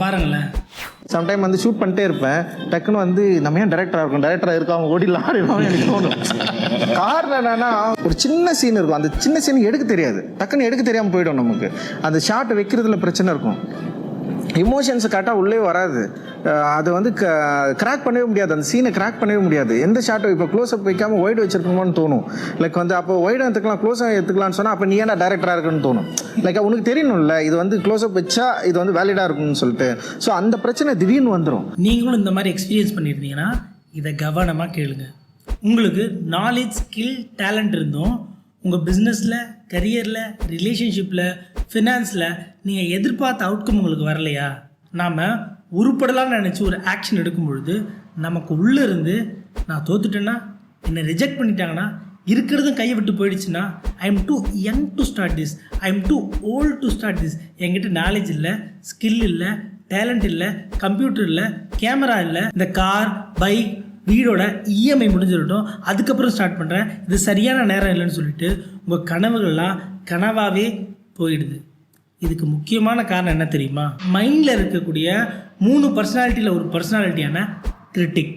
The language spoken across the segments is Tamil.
பாருங்களேன். சம்டைம் வந்து ஷூட் பண்ணிட்டே இருப்பேன், டக்குன்னு வந்து நம்ம ஏன் டேரக்டராக இருக்கோம் அவங்க ஓடிலாம் ஆடிடலாம் எனக்கு தோணும். காரணம் என்னன்னா, ஒரு சின்ன சீன் இருக்கும், அந்த சின்ன சீன் எடுக்க தெரியாது, டக்குன்னு எடுக்க தெரியாமல் போயிடும். நமக்கு அந்த ஷார்ட் வைக்கிறதுல பிரச்சனை இருக்கும், இமோஷன்ஸை கரெக்டாக உள்ளே வராது, அது வந்து கிராக் பண்ணவே முடியாது, அந்த சீனை கிராக் பண்ணவே முடியாது. எந்த ஷார்ட்டை இப்போ க்ளோஸ்அப் வைக்காமல் ஒய்டு வச்சிருக்கணும்னு தோணும். லைக் வந்து அப்போ ஒய்டு எடுத்துக்கலாம் க்ளோஸ்அப் எடுத்துக்கலாம்னு சொன்னால் அப்போ நீ ஏன்னா டேரக்டராக இருக்குன்னு தோணும். லைக் உனக்கு தெரியணும்ல இது வந்து க்ளோஸ்அப் வச்சா இது வந்து வேலிடாக இருக்கும்னு சொல்லிட்டு. ஸோ அந்த பிரச்சனை திடீர்னு வந்துடும். நீங்களும் இந்த மாதிரி எக்ஸ்பீரியன்ஸ் பண்ணியிருந்தீங்கன்னா இதை கவனமாக கேளுங்க. உங்களுக்கு நாலேஜ், ஸ்கில், டேலண்ட் இருந்தும் உங்கள் பிஸ்னஸில், கரியரில், ரிலேஷன்ஷிப்பில், ஃபினான்ஸில் நீங்கள் எதிர்பார்த்த அவுட்கம் உங்களுக்கு வரலையா? நாம் உருப்படலாம்னு நினச்சி ஒரு ஆக்ஷன் எடுக்கும் பொழுது நமக்கு உள்ளே இருந்து நான் தோத்துட்டேன்னா, என்னை ரிஜெக்ட் பண்ணிட்டாங்கன்னா, இருக்கிறதும் கையை விட்டு போயிடுச்சுன்னா, I am too young to start this, I am too old to start this, என்கிட்ட நாலேஜ் இல்லை, ஸ்கில் இல்லை, டேலண்ட் இல்லை, கம்ப்யூட்டர் இல்லை, கேமரா இல்லை, இந்த கார், பைக், வீடோட இஎம்ஐ முடிஞ்சிடட்டும் அதுக்கப்புறம் ஸ்டார்ட் பண்ணுறேன், இது சரியான நேரம் இல்லைன்னு சொல்லிட்டு உங்கள் கனவுகள்லாம் கனவாகவே போயிடுது. இதுக்கு முக்கியமான காரணம் என்ன தெரியுமா? மைண்டில் இருக்கக்கூடிய 3 பர்சனாலிட்டியில் ஒரு பர்சனாலிட்டியான கிரிட்டிக்.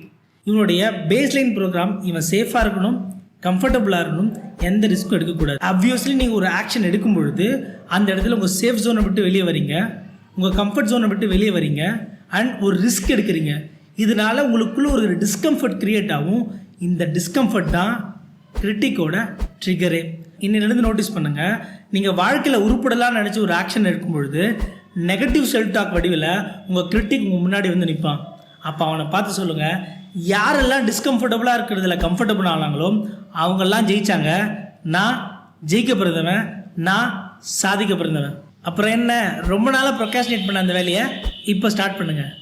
இவனுடைய பேஸ்லைன் ப்ரோக்ராம், இவன் சேஃபாக இருக்கணும், கம்ஃபர்டபுளாக இருக்கணும், எந்த ரிஸ்க்கும் எடுக்கக்கூடாது. அப்வியஸ்லி நீங்கள் ஒரு ஆக்ஷன் எடுக்கும் பொழுது அந்த இடத்துல உங்கள் சேஃப் ஜோனை விட்டு வெளியே வரீங்க, உங்கள் கம்ஃபர்ட் ஜோனை விட்டு வெளியே வரீங்க, அண்ட் ஒரு ரிஸ்க் எடுக்கிறீங்க. இதனால் உங்களுக்குள்ளே ஒரு டிஸ்கம்ஃபர்ட் க்ரியேட் ஆகும். இந்த டிஸ்கம்ஃபர்ட் தான் கிரிட்டிக்கோட ட்ரிகரே. இன்னிலிருந்து நோட்டீஸ் பண்ணுங்கள், நீங்கள் வாழ்க்கையில் உருப்படலாம்னு நினச்சி ஒரு ஆக்ஷன் எடுக்கும் பொழுது நெகட்டிவ் செல்ஃப் டாக் வடிவில் உங்கள் கிரிட்டிக் உங்கள் முன்னாடி வந்து நிற்பான். அப்போ அவனை பார்த்து சொல்லுங்கள், யாரெல்லாம் டிஸ்கம்ஃபர்டபுளாக இருக்கிறதுல கம்ஃபர்டபுள் ஆனாங்களோ அவங்கெல்லாம் ஜெயித்தாங்க, நான் ஜெயிக்க பிறந்தவன், நான் சாதிக்க பிறந்தவன். அப்புறம் என்ன, ரொம்ப நாளாக ப்ரொகாஸ்டினேட் பண்ண அந்த வேலையை இப்போ ஸ்டார்ட் பண்ணுங்கள்.